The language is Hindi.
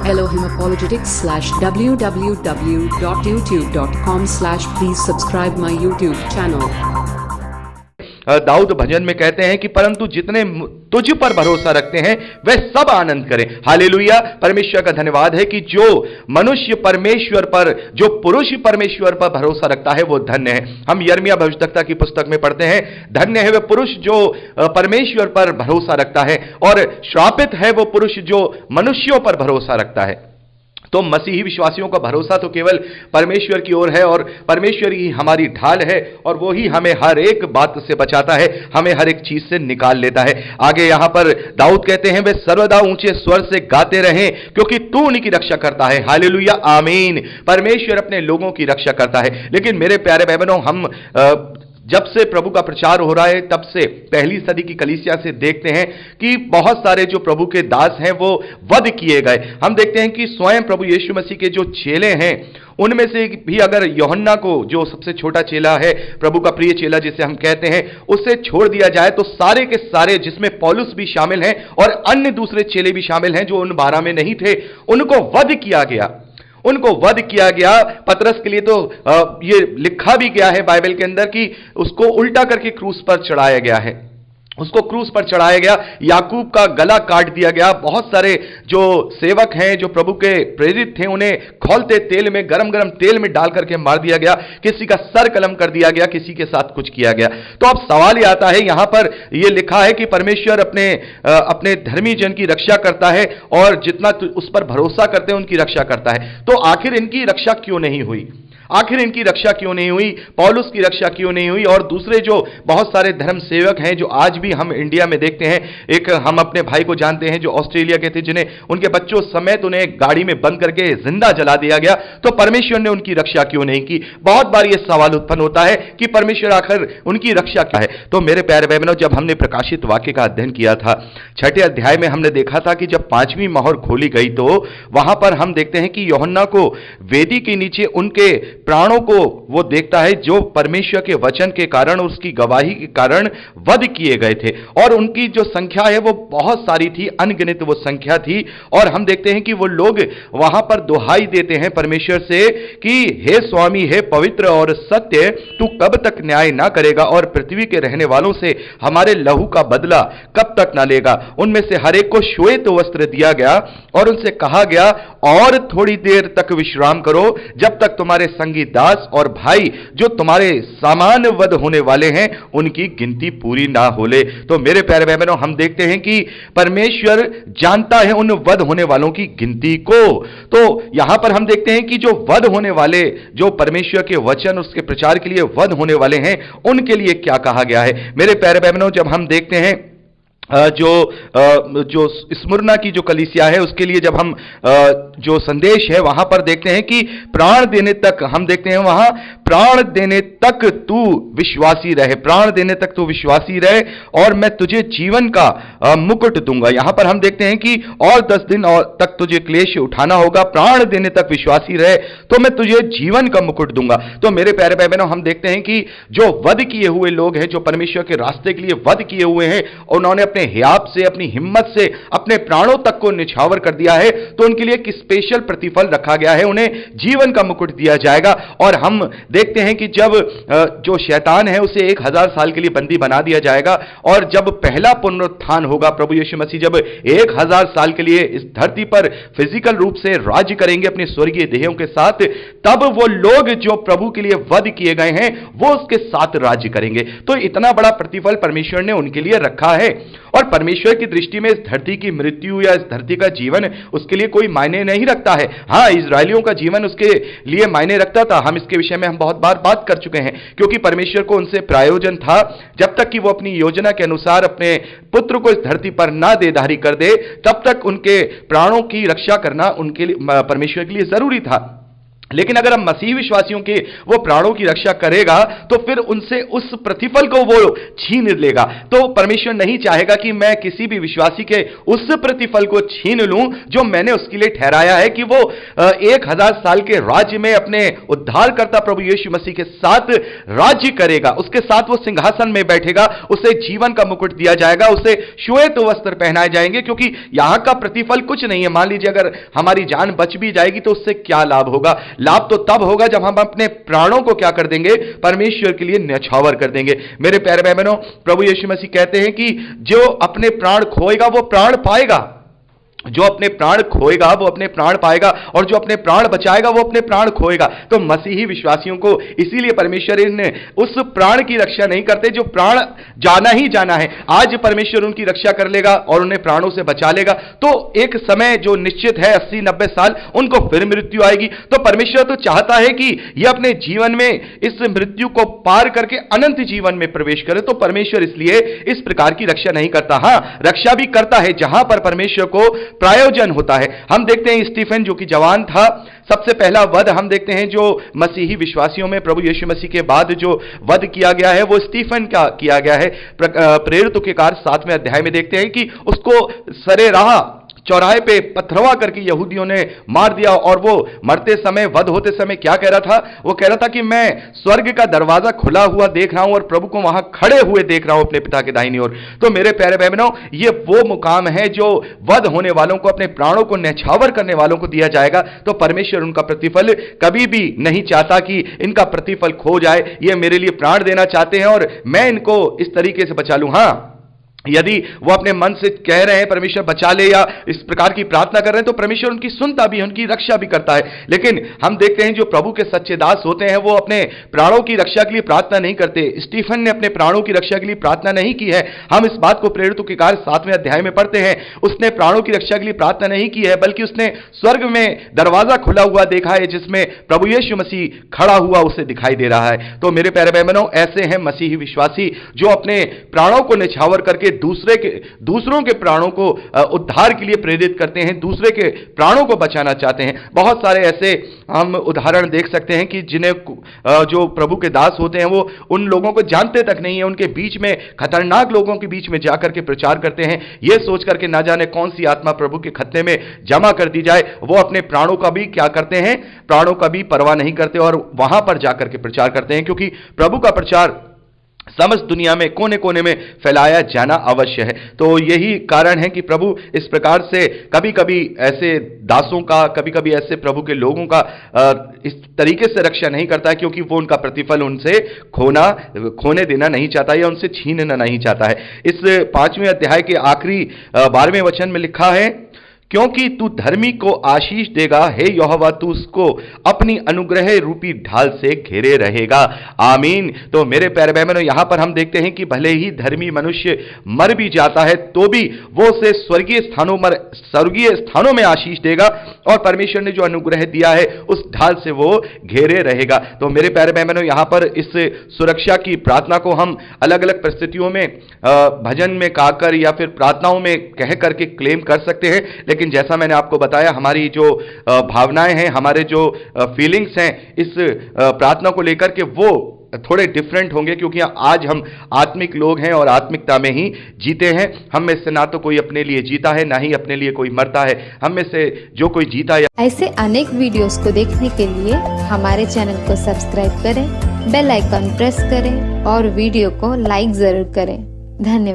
Elohim Apologetics/www.youtube.com/please subscribe my YouTube channel. Dawood भजन में कहते हैं कि परंतु जितने तुझ पर भरोसा रखते हैं वे सब आनंद करें। हालेलुया। परमेश्वर का धन्यवाद है कि जो मनुष्य परमेश्वर पर, जो पुरुष परमेश्वर पर भरोसा रखता है वो धन्य है। हम यिर्मयाह भविष्यद्वक्ता की पुस्तक में पढ़ते हैं, धन्य है वह पुरुष जो परमेश्वर पर भरोसा रखता है, और श्रापित है वो पुरुष जो मनुष्यों पर भरोसा रखता है। तो मसीही विश्वासियों का भरोसा तो केवल परमेश्वर की ओर है, और परमेश्वर ही हमारी ढाल है, और वो ही हमें हर एक बात से बचाता है, हमें हर एक चीज से निकाल लेता है। आगे यहां पर दाऊद कहते हैं, वे सर्वदा ऊंचे स्वर से गाते रहें क्योंकि तू उनकी रक्षा करता है। हालेलुया, आमीन। परमेश्वर अपने लोगों की रक्षा करता है। लेकिन मेरे प्यारे भाई बहनों, हम जब से प्रभु का प्रचार हो रहा है तब से पहली सदी की कलीसिया से देखते हैं कि बहुत सारे जो प्रभु के दास हैं वो वध किए गए। हम देखते हैं कि स्वयं प्रभु यीशु मसीह के जो चेले हैं उनमें से भी अगर यूहन्ना को, जो सबसे छोटा चेला है, प्रभु का प्रिय चेला जिसे हम कहते हैं, उसे छोड़ दिया जाए तो सारे के सारे, जिसमें पौलुस भी शामिल हैं और अन्य दूसरे चेले भी शामिल हैं जो उन 12 में नहीं थे, उनको वध किया गया। उनको वध किया गया। पतरस के लिए तो ये लिखा भी गया है बाइबल के अंदर कि उसको उल्टा करके क्रूस पर चढ़ाया गया है, उसको क्रूस पर चढ़ाया गया। याकूब का गला काट दिया गया। बहुत सारे जो सेवक हैं, जो प्रभु के प्रेरित थे, उन्हें खौलते तेल में, गरम गरम तेल में डाल करके मार दिया गया। किसी का सर कलम कर दिया गया, किसी के साथ कुछ किया गया। तो अब सवाल ये आता है, यहां पर यह लिखा है कि परमेश्वर अपने धर्मी जन की रक्षा करता है, और जितना उस पर भरोसा करते हैं उनकी रक्षा करता है। तो आखिर इनकी रक्षा क्यों नहीं हुई? आखिर इनकी रक्षा क्यों नहीं हुई? पौलुस की रक्षा क्यों नहीं हुई? और दूसरे जो बहुत सारे धर्म सेवक हैं जो आज भी हम इंडिया में देखते हैं, एक हम अपने भाई को जानते हैं जो ऑस्ट्रेलिया के थे, जिन्हें उनके बच्चों समेत उन्हें गाड़ी में बंद करके जिंदा जला दिया गया। तो परमेश्वर ने उनकी रक्षा क्यों नहीं की? बहुत बार यह सवाल उत्पन्न होता है कि परमेश्वर आखिर उनकी रक्षा क्या है। तो मेरे प्यारे भाई बहनों, जब हमने प्रकाशित वाक्य का अध्ययन किया था 6ठे अध्याय में, हमने देखा था कि जब 5वीं मोहर खोली गई तो वहां पर हम देखते हैं कि यूहन्ना को वेदी के नीचे उनके प्राणों को वो देखता है जो परमेश्वर के वचन के कारण, उसकी गवाही के कारण वध किए गए थे, और उनकी जो संख्या है वो बहुत सारी थी, अनगिनत वो संख्या थी। और हम देखते हैं कि वो लोग वहां पर दुहाई देते हैं परमेश्वर से कि हे स्वामी, हे पवित्र और सत्य, तू कब तक न्याय ना करेगा और पृथ्वी के रहने वालों से हमारे लहू का बदला कब तक ना लेगा। उनमें से हर एक को श्वेत वस्त्र दिया गया और उनसे कहा गया, और थोड़ी देर तक विश्राम करो, जब तक तुम्हारे संगी दास और भाई जो तुम्हारे समान वध होने वाले हैं उनकी गिनती पूरी ना हो ले। तो मेरे प्यारे भाई बहनों, हम देखते हैं कि परमेश्वर जानता है उन वध होने वालों की गिनती को। तो यहां पर हम देखते हैं कि जो वध होने वाले, जो परमेश्वर के वचन, उसके प्रचार के लिए वध होने वाले हैं, उनके लिए क्या कहा गया है। मेरे प्यारे भाई बहनों, जब हम देखते हैं जो स्मुरना की जो कलीसिया है, उसके लिए जब हम जो संदेश है वहां पर देखते हैं कि प्राण देने तक, हम देखते हैं वहां प्राण देने तक तू विश्वासी रहे, प्राण देने तक तू विश्वासी रहे और मैं तुझे जीवन का मुकुट दूंगा। यहां पर हम देखते हैं कि और 10 दिन और तक तुझे क्लेश उठाना होगा, प्राण देने तक विश्वासी रहे तो मैं तुझे जीवन का मुकुट दूंगा। तो मेरे प्यारे भाई बहनों, हम देखते हैं कि जो वध किए हुए लोग हैं, जो परमेश्वर के रास्ते के लिए वध किए हुए हैं, उन्होंने अपने हियाब से, अपनी हिम्मत से अपने प्राणों तक को निछावर कर दिया है, तो उनके लिए एक स्पेशल प्रतिफल रखा गया है, उन्हें जीवन का मुकुट दिया जाएगा। और हम देखते हैं कि जब जो शैतान है उसे 1000 साल के लिए बंदी बना दिया जाएगा, और जब पहला पुनरुत्थान होगा, प्रभु यीशु मसीह जब 1000 साल के लिए इस धरती पर फिजिकल रूप से राज्य करेंगे अपने स्वर्गीय देहों के साथ, तब वो लोग जो प्रभु के लिए वध किए गए हैं वो उसके साथ राज्य करेंगे। तो इतना बड़ा प्रतिफल परमेश्वर ने उनके लिए रखा है। और परमेश्वर की दृष्टि में इस धरती की मृत्यु या इस धरती का जीवन उसके लिए कोई मायने नहीं रखता है। हां, इजरायलियों का जीवन उसके लिए मायने रखता था, हम इसके विषय में हम बहुत बार बात कर चुके हैं, क्योंकि परमेश्वर को उनसे प्रायोजन था, जब तक कि वो अपनी योजना के अनुसार अपने पुत्र को इस धरती पर ना देधारी कर दे, तब तक उनके प्राणों की रक्षा करना उनके लिए, परमेश्वर के लिए जरूरी था। लेकिन अगर हम मसीह विश्वासियों के वो प्राणों की रक्षा करेगा तो फिर उनसे उस प्रतिफल को वो छीन लेगा। तो परमेश्वर नहीं चाहेगा कि मैं किसी भी विश्वासी के उस प्रतिफल को छीन लूं जो मैंने उसके लिए ठहराया है कि वो 1000 साल के राज्य में अपने उद्धारकर्ता प्रभु यीशु मसीह के साथ राज्य करेगा, उसके साथ वो सिंहासन में बैठेगा, उसे जीवन का मुकुट दिया जाएगा, उसे श्वेत वस्त्र पहनाए जाएंगे, क्योंकि यहां का प्रतिफल कुछ नहीं है। मान लीजिए अगर हमारी जान बच भी जाएगी तो उससे क्या लाभ होगा? लाभ तो तब होगा जब हम अपने प्राणों को क्या कर देंगे? परमेश्वर के लिए न्यौछावर कर देंगे। मेरे प्यारे भाई बहनों, प्रभु यीशु मसीह कहते हैं कि जो अपने प्राण खोएगा वो प्राण पाएगा, जो अपने प्राण खोएगा वो अपने प्राण पाएगा, और जो अपने प्राण बचाएगा वो अपने प्राण खोएगा। तो मसीही विश्वासियों को इसीलिए परमेश्वर इन उस प्राण की रक्षा नहीं करते जो प्राण जाना ही जाना है। आज परमेश्वर उनकी रक्षा कर लेगा और उन्हें प्राणों से बचा लेगा, तो एक समय जो निश्चित है 80-90 साल, उनको फिर मृत्यु आएगी। तो परमेश्वर तो चाहता है कि यह अपने जीवन में इस मृत्यु को पार करके अनंत जीवन में प्रवेश करे। तो परमेश्वर इसलिए इस प्रकार की रक्षा नहीं करता। हां, रक्षा भी करता है जहां पर परमेश्वर को प्रायोजन होता है। हम देखते हैं स्टीफन जो कि जवान था, सबसे पहला वध हम देखते हैं जो मसीही विश्वासियों में प्रभु यीशु मसीह के बाद जो वध किया गया है वो स्टीफन का किया गया है। प्रेरितों के कार्य 7वें अध्याय में देखते हैं कि उसको सरे राह चौराहे पे पथरवा करके यहूदियों ने मार दिया, और वो मरते समय, वध होते समय क्या कह रहा था? वो कह रहा था कि मैं स्वर्ग का दरवाजा खुला हुआ देख रहा हूं और प्रभु को वहां खड़े हुए देख रहा हूं अपने पिता के दाहिनी ओर। तो मेरे प्यारे भाई बहनों, ये वो मुकाम है जो वध होने वालों को, अपने प्राणों को न्यौछावर करने वालों को दिया जाएगा। तो परमेश्वर उनका प्रतिफल कभी भी नहीं चाहता कि इनका प्रतिफल खो जाए। ये मेरे लिए प्राण देना चाहते हैं और मैं इनको इस तरीके से बचा लूं। हां, यदि वो अपने मन से कह रहे हैं परमेश्वर बचा ले, या इस प्रकार की प्रार्थना कर रहे हैं, तो परमेश्वर उनकी सुनता भी है, उनकी रक्षा भी करता है। लेकिन हम देखते हैं जो प्रभु के सच्चे दास होते हैं वो अपने प्राणों की रक्षा के लिए प्रार्थना नहीं करते। स्टीफन ने अपने प्राणों की रक्षा के लिए प्रार्थना नहीं की है। हम इस बात को प्रेरितों के कार्य 7वें अध्याय में पढ़ते हैं। उसने प्राणों की रक्षा के लिए प्रार्थना नहीं की है, बल्कि उसने स्वर्ग में दरवाजा खुला हुआ देखा है जिसमें प्रभु यीशु मसीह खड़ा हुआ उसे दिखाई दे रहा है। तो मेरे प्यारे भाई बहनों, ऐसे हैं मसीही विश्वासी जो अपने प्राणों को न्यौछावर करके दूसरों के प्राणों को उद्धार के लिए प्रेरित करते हैं, दूसरे के प्राणों को बचाना चाहते हैं। बहुत सारे ऐसे हम उदाहरण देख सकते हैं कि जिन्हें जो प्रभु के दास होते हैं वो उन लोगों को जानते तक नहीं है, उनके बीच में, खतरनाक लोगों के बीच में जाकर के प्रचार करते हैं, ये सोच करके ना जाने कौन सी आत्मा प्रभु के खतने में जमा कर दी जाए। वो अपने प्राणों का भी क्या करते हैं? प्राणों का भी परवाह नहीं करते और वहां पर जाकर के प्रचार करते हैं, क्योंकि प्रभु का प्रचार समस्त दुनिया में कोने कोने में फैलाया जाना अवश्य है। तो यही कारण है कि प्रभु इस प्रकार से कभी कभी ऐसे दासों का, कभी कभी ऐसे प्रभु के लोगों का इस तरीके से रक्षा नहीं करता है, क्योंकि वो उनका प्रतिफल उनसे खोने देना नहीं चाहता या उनसे छीनना नहीं चाहता है। इस 5वें अध्याय के आखिरी 12वें वचन में लिखा है, क्योंकि तू धर्मी को आशीष देगा, हे यहोवा तू उसको अपनी अनुग्रह रूपी ढाल से घेरे रहेगा। आमीन। तो मेरे प्यारे भाई बहनों, यहां पर हम देखते हैं कि भले ही धर्मी मनुष्य मर भी जाता है तो भी वो उसे स्वर्गीय स्थानों में आशीष देगा, और परमेश्वर ने जो अनुग्रह दिया है उस ढाल से वो घेरे रहेगा। तो मेरे प्यारे भाई बहनों, यहां पर इस सुरक्षा की प्रार्थना को हम अलग अलग परिस्थितियों में भजन में गाकर या फिर प्रार्थनाओं में कह करके क्लेम कर सकते हैं, लेकिन जैसा मैंने आपको बताया, हमारी जो भावनाएं हैं, हमारे जो फीलिंग्स हैं इस प्रार्थना को लेकर के वो थोड़े डिफरेंट होंगे, क्योंकि आज हम आत्मिक लोग हैं और आत्मिकता में ही जीते हैं। हम में से ना तो कोई अपने लिए जीता है, ना ही अपने लिए कोई मरता है। हम में से जो कोई जीता है। ऐसे अनेक वीडियोस को देखने के लिए हमारे चैनल को सब्सक्राइब करें, बेल आइकन प्रेस करें और वीडियो को लाइक जरूर करें। धन्यवाद।